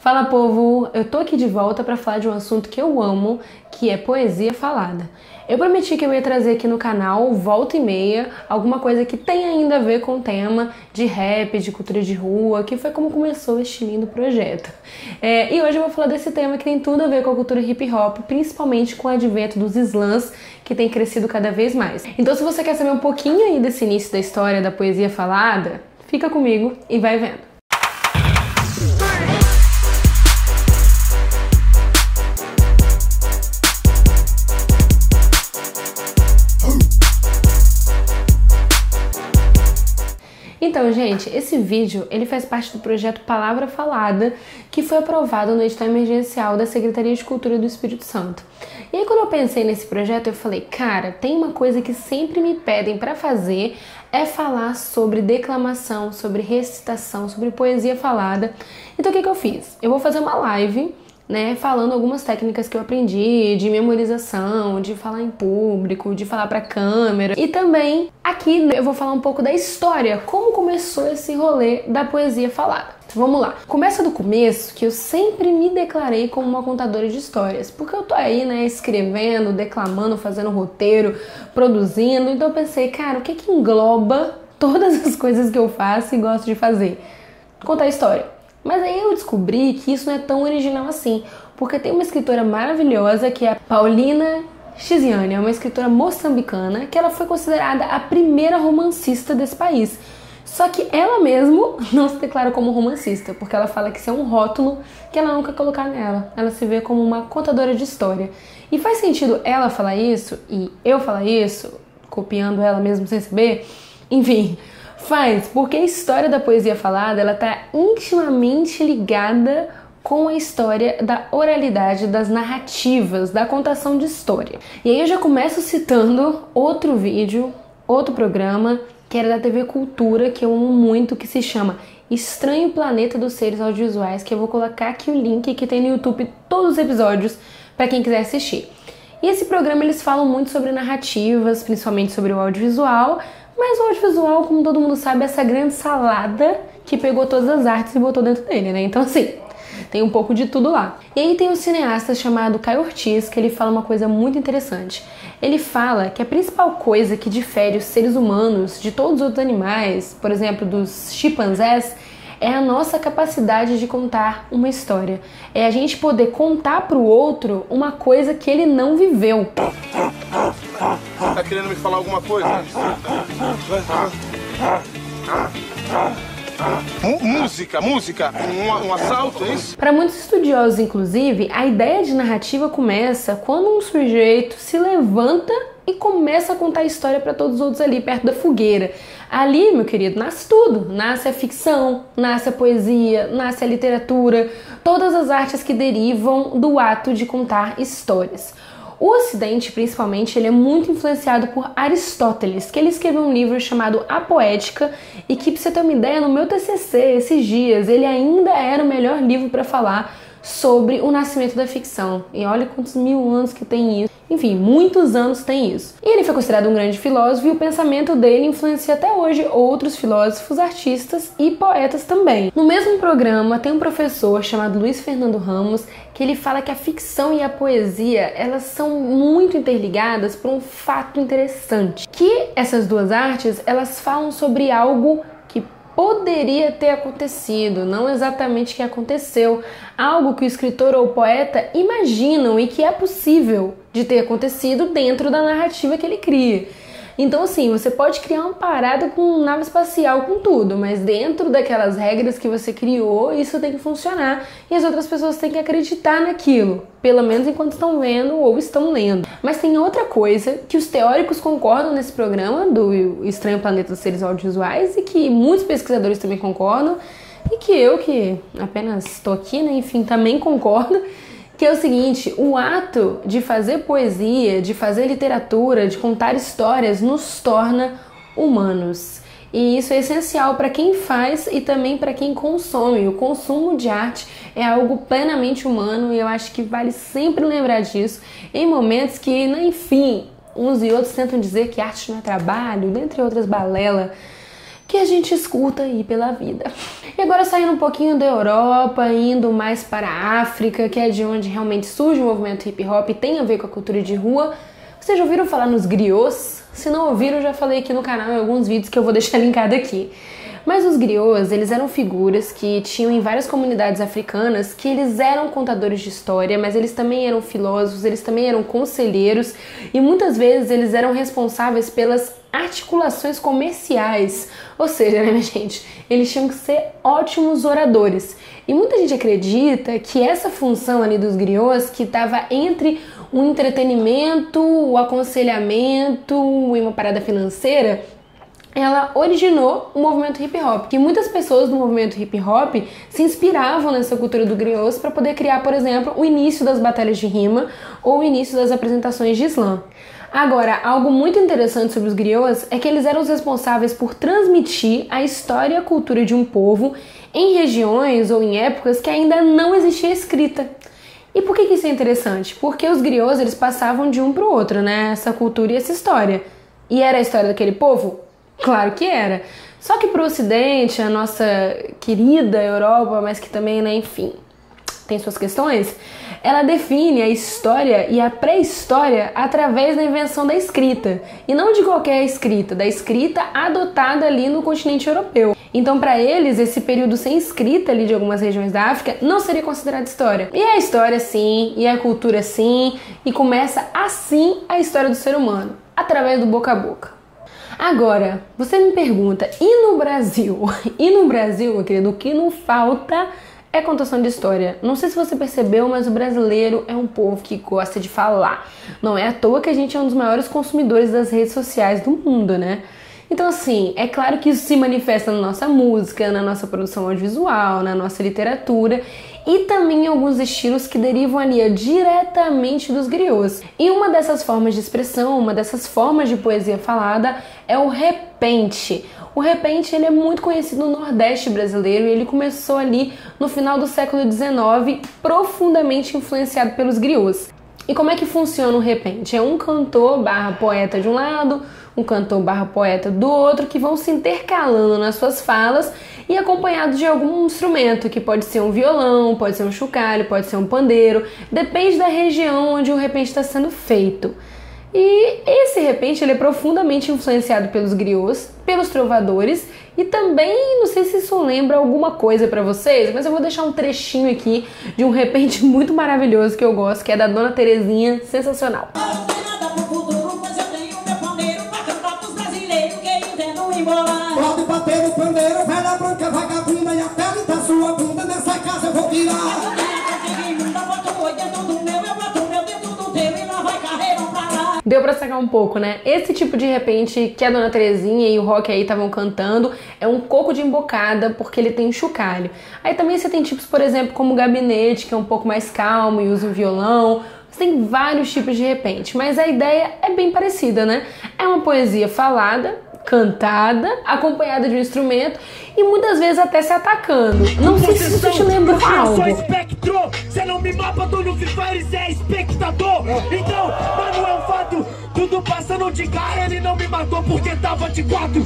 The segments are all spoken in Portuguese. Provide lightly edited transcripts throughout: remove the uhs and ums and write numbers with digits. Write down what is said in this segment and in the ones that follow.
Fala, povo! Eu tô aqui de volta para falar de um assunto que eu amo, que é poesia falada. Eu prometi que eu ia trazer aqui no canal, volta e meia, alguma coisa que tem ainda a ver com o tema de rap, de cultura de rua, que foi como começou este lindo projeto. E hoje eu vou falar desse tema que tem tudo a ver com a cultura hip hop, principalmente com o advento dos slams, que tem crescido cada vez mais. Então, se você quer saber um pouquinho aí desse início da história da poesia falada, fica comigo e vai vendo. Então, gente, esse vídeo ele faz parte do projeto Palavra Falada, que foi aprovado no edital emergencial da Secretaria de Cultura do Espírito Santo. E aí, quando eu pensei nesse projeto, eu falei, cara, tem uma coisa que sempre me pedem pra fazer, é falar sobre declamação, sobre recitação, sobre poesia falada. Então, o que eu fiz? Eu vou fazer uma live, né, falando algumas técnicas que eu aprendi, de memorização, de falar em público, de falar pra câmera. E também aqui eu vou falar um pouco da história, como começou esse rolê da poesia falada. Vamos lá. Começa do começo, que eu sempre me declarei como uma contadora de histórias, porque eu tô aí, né, escrevendo, declamando, fazendo roteiro, produzindo, então eu pensei, cara, o que que engloba todas as coisas que eu faço e gosto de fazer? Contar história. Mas aí eu descobri que isso não é tão original assim, porque tem uma escritora maravilhosa que é a Paulina Chiziane, é uma escritora moçambicana que ela foi considerada a primeira romancista desse país. Só que ela mesmo não se declara como romancista, porque ela fala que isso é um rótulo que ela não quer colocar nela. Ela se vê como uma contadora de história. E faz sentido ela falar isso e eu falar isso, copiando ela mesmo sem saber? Enfim, faz, porque a história da poesia falada ela está intimamente ligada com a história da oralidade, das narrativas, da contação de história. E aí eu já começo citando outro vídeo, outro programa, que era da TV Cultura, que eu amo muito, que se chama Estranho Planeta dos Seres Audiovisuais, que eu vou colocar aqui o link, que tem no YouTube todos os episódios, para quem quiser assistir. E esse programa eles falam muito sobre narrativas, principalmente sobre o audiovisual, mas o audiovisual, como todo mundo sabe, é essa grande salada que pegou todas as artes e botou dentro dele, né? Então, assim, tem um pouco de tudo lá. E aí tem um cineasta chamado Caio Ortiz, que ele fala uma coisa muito interessante. Ele fala que a principal coisa que difere os seres humanos de todos os outros animais, por exemplo, dos chimpanzés, é a nossa capacidade de contar uma história. É a gente poder contar pro outro uma coisa que ele não viveu. Tá querendo me falar alguma coisa? Música, um assalto, é isso? Para muitos estudiosos, inclusive, a ideia de narrativa começa quando um sujeito se levanta e começa a contar a história para todos os outros ali perto da fogueira. Ali, meu querido, nasce tudo. Nasce a ficção, nasce a poesia, nasce a literatura, todas as artes que derivam do ato de contar histórias. O Ocidente, principalmente, ele é muito influenciado por Aristóteles, que ele escreveu um livro chamado A Poética e que, pra você ter uma ideia, no meu TCC, esses dias, ele ainda era o melhor livro para falar sobre o nascimento da ficção. E olha quantos mil anos que tem isso. Enfim, muitos anos tem isso. E ele foi considerado um grande filósofo e o pensamento dele influencia até hoje outros filósofos, artistas e poetas também. No mesmo programa tem um professor chamado Luiz Fernando Ramos que ele fala que a ficção e a poesia elas são muito interligadas por um fato interessante, que essas duas artes elas falam sobre algo que poderia ter acontecido, não exatamente que aconteceu, algo que o escritor ou o poeta imaginam e que é possível de ter acontecido dentro da narrativa que ele cria. Então, assim, você pode criar uma parada com nave espacial, com tudo, mas dentro daquelas regras que você criou, isso tem que funcionar e as outras pessoas têm que acreditar naquilo, pelo menos enquanto estão vendo ou estão lendo. Mas tem outra coisa que os teóricos concordam nesse programa do Estranho Planeta dos Seres Audiovisuais e que muitos pesquisadores também concordam e que eu, que apenas estou aqui, né, enfim, também concordo, que é o seguinte, o ato de fazer poesia, de fazer literatura, de contar histórias nos torna humanos. E isso é essencial para quem faz e também para quem consome. O consumo de arte é algo plenamente humano e eu acho que vale sempre lembrar disso em momentos que, enfim, uns e outros tentam dizer que arte não é trabalho, dentre outras balelas que a gente escuta aí pela vida. E agora saindo um pouquinho da Europa, indo mais para a África, que é de onde realmente surge o movimento hip hop e tem a ver com a cultura de rua. Vocês já ouviram falar nos griots? Se não ouviram, eu já falei aqui no canal em alguns vídeos que eu vou deixar linkado aqui. Mas os griots, eles eram figuras que tinham em várias comunidades africanas que eles eram contadores de história, mas eles também eram filósofos, eles também eram conselheiros e muitas vezes eles eram responsáveis pelas articulações comerciais. Ou seja, né, minha gente, eles tinham que ser ótimos oradores. E muita gente acredita que essa função ali dos griots, que estava entre o entretenimento, o aconselhamento e uma parada financeira, ela originou o movimento hip hop, que muitas pessoas do movimento hip hop se inspiravam nessa cultura do griots para poder criar, por exemplo, o início das batalhas de rima ou o início das apresentações de slam. Agora, algo muito interessante sobre os griots é que eles eram os responsáveis por transmitir a história e a cultura de um povo em regiões ou em épocas que ainda não existia escrita. E por que isso é interessante? Porque os griots, eles passavam de um para o outro, né? Essa cultura e essa história. E era a história daquele povo? Claro que era. Só que para o Ocidente, a nossa querida Europa, mas que também, né, enfim, tem suas questões, ela define a história e a pré-história através da invenção da escrita. E não de qualquer escrita, da escrita adotada ali no continente europeu. Então, para eles, esse período sem escrita ali de algumas regiões da África não seria considerado história. E a história sim, e a cultura sim, e começa assim a história do ser humano, através do boca a boca. Agora, você me pergunta, e no Brasil? E no Brasil, meu querido, o que não falta é contação de história. Não sei se você percebeu, mas o brasileiro é um povo que gosta de falar. Não é à toa que a gente é um dos maiores consumidores das redes sociais do mundo, né? Então, assim, é claro que isso se manifesta na nossa música, na nossa produção audiovisual, na nossa literatura e também em alguns estilos que derivam ali diretamente dos griots. E uma dessas formas de expressão, uma dessas formas de poesia falada é o repente. O repente, ele é muito conhecido no Nordeste brasileiro e ele começou ali no final do século XIX, profundamente influenciado pelos griots. E como é que funciona o repente? É um cantor barra poeta de um lado, um cantor barra poeta do outro, que vão se intercalando nas suas falas e acompanhados de algum instrumento, que pode ser um violão, pode ser um chocalho, pode ser um pandeiro, depende da região onde o repente está sendo feito. E esse repente ele é profundamente influenciado pelos griots, pelos trovadores e também, não sei se isso lembra alguma coisa pra vocês, mas eu vou deixar um trechinho aqui de um repente muito maravilhoso que eu gosto, que é da Dona Terezinha, sensacional. Pode bater no pandeiro, velha branca vagabunda, e até me dar sua bunda, nessa casa eu vou virar. Deu pra sacar um pouco, né? Esse tipo de repente que a Dona Terezinha e o Rock aí estavam cantando é um coco de embocada, porque ele tem chocalho. Aí também você tem tipos, por exemplo, como o Gabinete, que é um pouco mais calmo e usa o violão. Você tem vários tipos de repente, mas a ideia é bem parecida, né? É uma poesia falada, cantada, acompanhada de um instrumento e muitas vezes até se atacando. Não sei se isso te lembra algo. Eu sou espectro, você não me mapa, tô no Free Fire, cê é espectador. Então, mano, é um fato, tudo passando de cara, ele não me matou porque tava de quatro.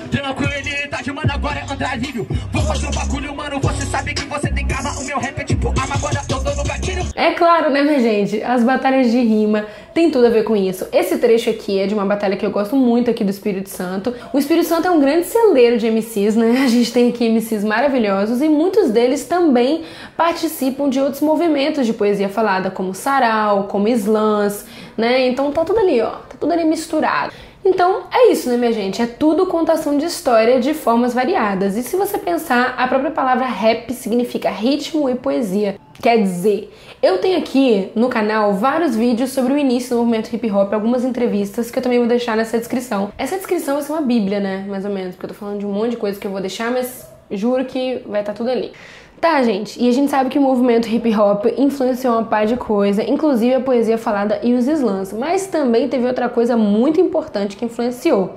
Tranquilidade, mano, agora é Andralhinho. Vou fazer um bagulho, mano, você sabe que você tem karma, o meu rap é tipo arma, agora eu tô no gatilho. É claro, né, minha gente? As batalhas de rima tem tudo a ver com isso. Esse trecho aqui é de uma batalha que eu gosto muito aqui do Espírito Santo. O Espírito Santo é um grande celeiro de MCs, né? A gente tem aqui MCs maravilhosos e muitos deles também participam de outros movimentos de poesia falada, como sarau, como slams, né? Então tá tudo ali, ó, tá tudo ali misturado. Então é isso, né, minha gente? É tudo contação de história de formas variadas. E se você pensar, a própria palavra rap significa ritmo e poesia. Quer dizer, eu tenho aqui no canal vários vídeos sobre o início do movimento hip hop, algumas entrevistas que eu também vou deixar nessa descrição. Essa descrição vai ser uma bíblia, né, mais ou menos, porque eu tô falando de um monte de coisa que eu vou deixar, mas juro que vai estar tudo ali. Tá, gente, e a gente sabe que o movimento hip hop influenciou uma par de coisa, inclusive a poesia falada e os slams, mas também teve outra coisa muito importante que influenciou.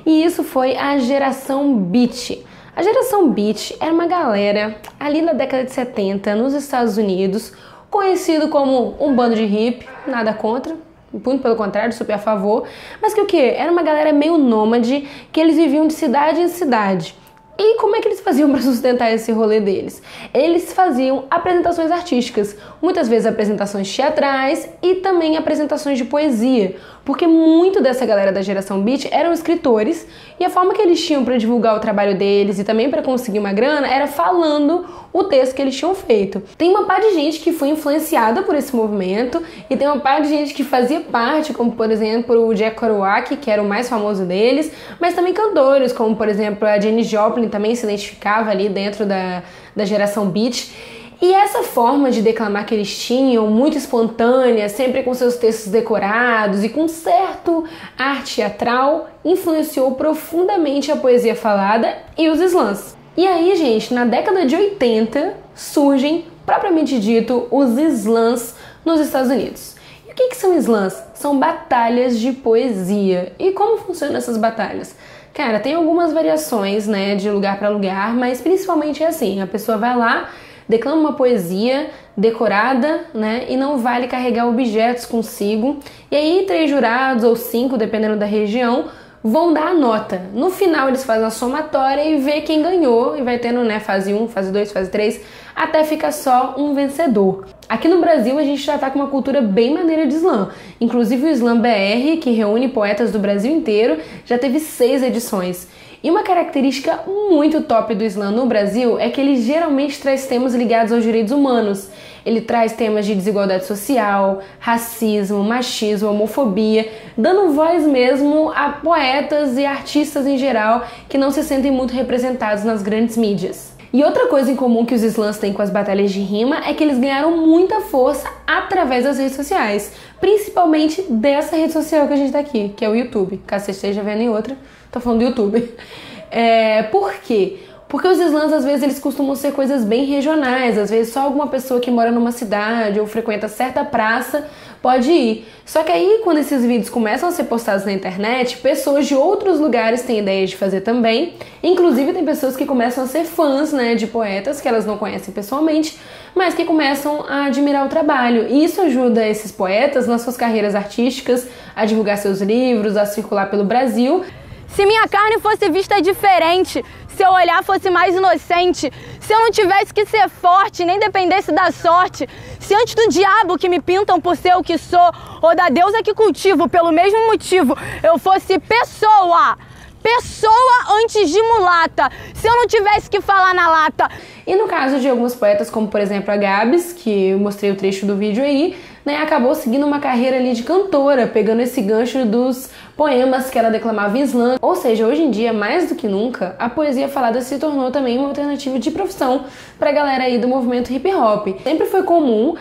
E isso foi a geração beat. A geração beat era uma galera ali na década de 70 nos Estados Unidos, conhecido como um bando de hippie, nada contra, muito pelo contrário, super a favor, mas que o quê? Era uma galera meio nômade, que eles viviam de cidade em cidade. E como é que eles faziam para sustentar esse rolê deles? Eles faziam apresentações artísticas, muitas vezes apresentações teatrais e também apresentações de poesia, porque muito dessa galera da geração beat eram escritores e a forma que eles tinham para divulgar o trabalho deles e também para conseguir uma grana era falando o texto que eles tinham feito. Tem uma par de gente que foi influenciada por esse movimento e tem uma par de gente que fazia parte, como por exemplo o Jack Kerouac, que era o mais famoso deles, mas também cantores, como por exemplo a Janis Joplin também se identificava ali dentro da geração beat. E essa forma de declamar que eles tinham, muito espontânea, sempre com seus textos decorados e com certo ar teatral, influenciou profundamente a poesia falada e os slams. E aí, gente, na década de 80 surgem, propriamente dito, os slams nos Estados Unidos. E o que são slams? São batalhas de poesia. E como funcionam essas batalhas? Cara, tem algumas variações, né, de lugar para lugar, mas principalmente é assim, a pessoa vai lá, declama uma poesia decorada, né, e não vale carregar objetos consigo. E aí 3 jurados ou 5, dependendo da região, vão dar a nota. No final eles fazem a somatória e vê quem ganhou, e vai tendo, né, fase 1, fase 2, fase 3, até ficar só um vencedor. Aqui no Brasil a gente já tá com uma cultura bem maneira de slam. Inclusive o Slam BR, que reúne poetas do Brasil inteiro, já teve 6 edições. E uma característica muito top do slam no Brasil é que ele geralmente traz temas ligados aos direitos humanos. Ele traz temas de desigualdade social, racismo, machismo, homofobia, dando voz mesmo a poetas e artistas em geral que não se sentem muito representados nas grandes mídias. E outra coisa em comum que os slams têm com as batalhas de rima é que eles ganharam muita força através das redes sociais, principalmente dessa rede social que a gente tá aqui, que é o YouTube. Caso você esteja vendo em outra, tô falando do YouTube. Por quê? Porque os slams, às vezes, eles costumam ser coisas bem regionais, às vezes só alguma pessoa que mora numa cidade ou frequenta certa praça pode ir. Só que aí, quando esses vídeos começam a ser postados na internet, pessoas de outros lugares têm ideia de fazer também. Inclusive, tem pessoas que começam a ser fãs, né, de poetas que elas não conhecem pessoalmente, mas que começam a admirar o trabalho. E isso ajuda esses poetas nas suas carreiras artísticas, a divulgar seus livros, a circular pelo Brasil. Se minha carne fosse vista diferente, se eu olhar fosse mais inocente, se eu não tivesse que ser forte, nem dependesse da sorte, se antes do diabo que me pintam por ser o que sou, ou da deusa que cultivo pelo mesmo motivo, eu fosse pessoa antes de mulata, se eu não tivesse que falar na lata. E no caso de alguns poetas, como por exemplo a Gabs, que eu mostrei o trecho do vídeo aí, né, acabou seguindo uma carreira ali de cantora, pegando esse gancho dos poemas que ela declamava em slam. Ou seja, hoje em dia, mais do que nunca, a poesia falada se tornou também uma alternativa de profissão pra galera aí do movimento hip hop. Sempre foi comum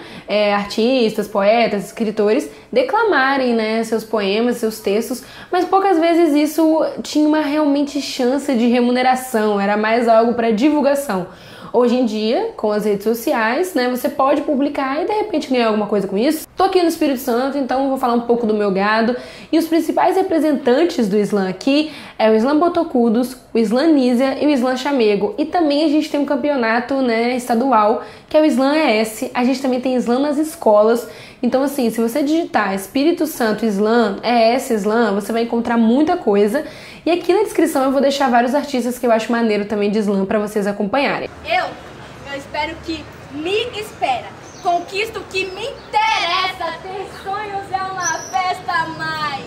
artistas, poetas, escritores declamarem, né, seus poemas, seus textos, mas poucas vezes isso tinha uma realmente chance de remuneração, era mais algo para divulgação. Hoje em dia, com as redes sociais, né, você pode publicar e de repente ganhar alguma coisa com isso. Tô aqui no Espírito Santo, então vou falar um pouco do meu gado. E os principais representantes do slam aqui é o Slam Botocudos, o Slam Nízia e o Slam Chamego. E também a gente tem um campeonato, né, estadual, que é o Slam ES. A gente também tem slam nas escolas. Então assim, se você digitar Espírito Santo Slam, ES Slam, você vai encontrar muita coisa. E aqui na descrição eu vou deixar vários artistas que eu acho maneiro também de slam pra vocês acompanharem. Eu espero que me espera. Conquisto o que me interessa. Ter sonhos é uma festa, mas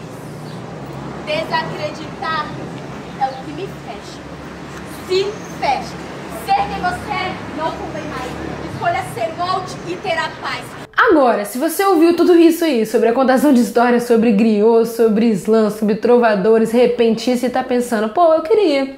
desacreditar é o que me fecha. Se fecha. Ser quem você é não convém mais. Escolha ser molde e ter a paz. Agora, se você ouviu tudo isso aí, sobre a contação de histórias, sobre griot, sobre slam, sobre trovadores, repentistas, e tá pensando, pô, eu queria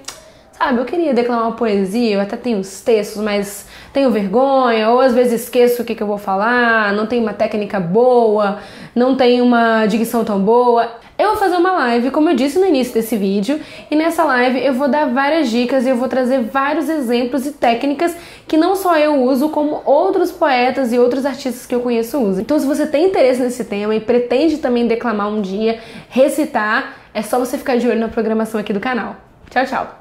declamar uma poesia, eu até tenho os textos, mas tenho vergonha, ou às vezes esqueço o que eu vou falar, não tenho uma técnica boa, não tenho uma dicção tão boa. Eu vou fazer uma live, como eu disse no início desse vídeo, e nessa live eu vou dar várias dicas e eu vou trazer vários exemplos e técnicas que não só eu uso, como outros poetas e outros artistas que eu conheço usam. Então se você tem interesse nesse tema e pretende também declamar um dia, recitar, é só você ficar de olho na programação aqui do canal. Tchau, tchau!